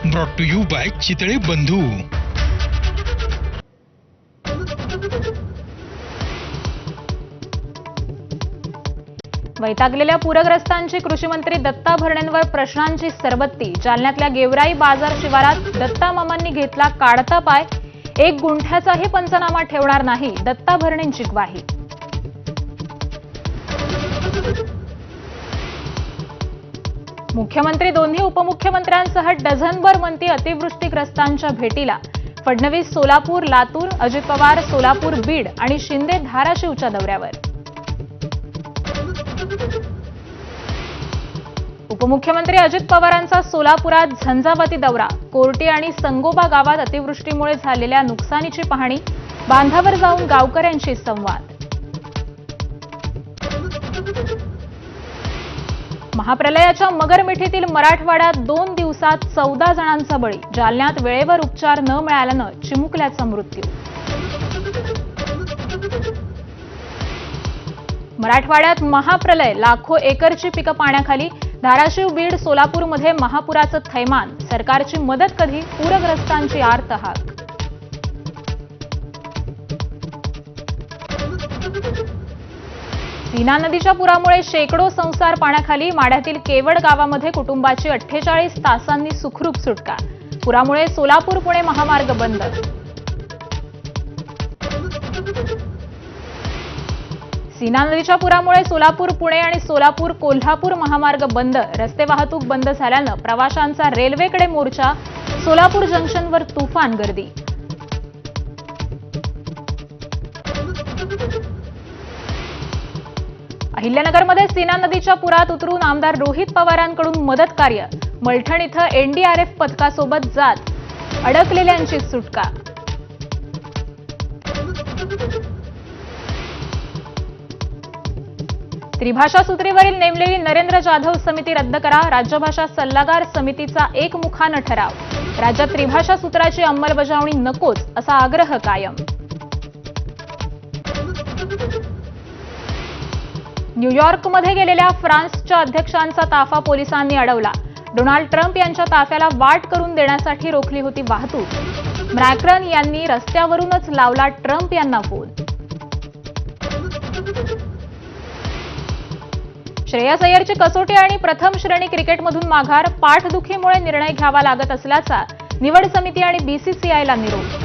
Brought to you by Chitale Bandhu. वैतागलेल्या पूरग्रस्तांची कृषी मंत्री दत्ता भरणेंवर प्रश्नांची सरबत्ती। जालन्यातल्या गेवराई बाजार शिवारात दत्ता मामांनी घेतला काढता पाय। 1 गुंठ्याचाही पंचनामा ठेवणार नाही, दत्ता भरणेंची ग्वाही। मुख्यमंत्री दोन्ही उपमुख्यमंत्र्यांसह डझनभर मंत्री अतिवृष्टीग्रस्तांच्या भेटीला। फडणवीस सोलापूर लातूर, अजित पवार सोलापूर बीड आणि शिंदे धाराशिवच्या दौऱ्यावर। उपमुख्यमंत्री अजित पवारांचा सोलापुरात झंझावाती दौरा। कोर्टी आणि संगोबा गावात अतिवृष्टीमुळे झालेल्या नुकसानीची पाहणी। बांधावर जाऊन गावकऱ्यांशी संवाद। महाप्रलयाच्या मगरमिठीतील मराठवाड्यात 2 दिवसात 14 जणांचा बळी। जालन्यात वेळेवर उपचार न मिळाल्यानं चिमुकल्याचा मृत्यू। मराठवाड्यात महाप्रलय, लाखो एकरची पिकं पाण्याखाली। धाराशिव बीड सोलापूरमध्ये महापुराचं थैमान। सरकारची मदत कधी, पूरग्रस्तांची आर्त हाक। सीना नदीच्या पुरामुळे शेकडो संसार पाण्याखाली। माढ्यातील केवड गावामध्ये कुटुंबाची 48 तासांनी सुखरूप सुटका। पुरामुळे सोलापूर पुणे महामार्ग बंद। सीना नदीच्या पुरामुळे सोलापूर पुणे आणि सोलापूर कोल्हापूर महामार्ग बंद। रस्ते वाहतूक बंद झाल्यानं प्रवाशांचा रेल्वेकडे मोर्चा। सोलापूर जंक्शनवर तुफान गर्दी। अहिल्यानगरमध्ये सीना नदीच्या पुरात उतरून आमदार रोहित पवारांकडून मदत कार्य। मलठण इथं एनडीआरएफ पथकासोबत जात अडकलेल्यांची सुटका। त्रिभाषा सूत्रीवरील नेमलेली नरेंद्र जाधव समिती रद्द करा। राज्यभाषा सल्लागार समितीचा एकमुखानं ठराव। राज्यात त्रिभाषा सूत्राची अंमलबजावणी नकोच असा आग्रह कायम। न्यूयॉर्कमध्ये गेलेल्या फ्रान्सच्या अध्यक्षांचा ताफा पोलिसांनी अडवला। डोनाल्ड ट्रम्प यांच्या ताफ्याला वाट करून देण्यासाठी रोखली होती वाहतूक। मॅक्रॉन यांनी रस्त्यावरूनच लावला ट्रम्प यांना फोन। श्रेयस अय्यरची कसोटी आणि प्रथम श्रेणी क्रिकेटमधून माघार। पाठदुखीमुळे निर्णय घ्यावा लागत असल्याचा निवड समिती आणि बीसीसीआयला निरोप।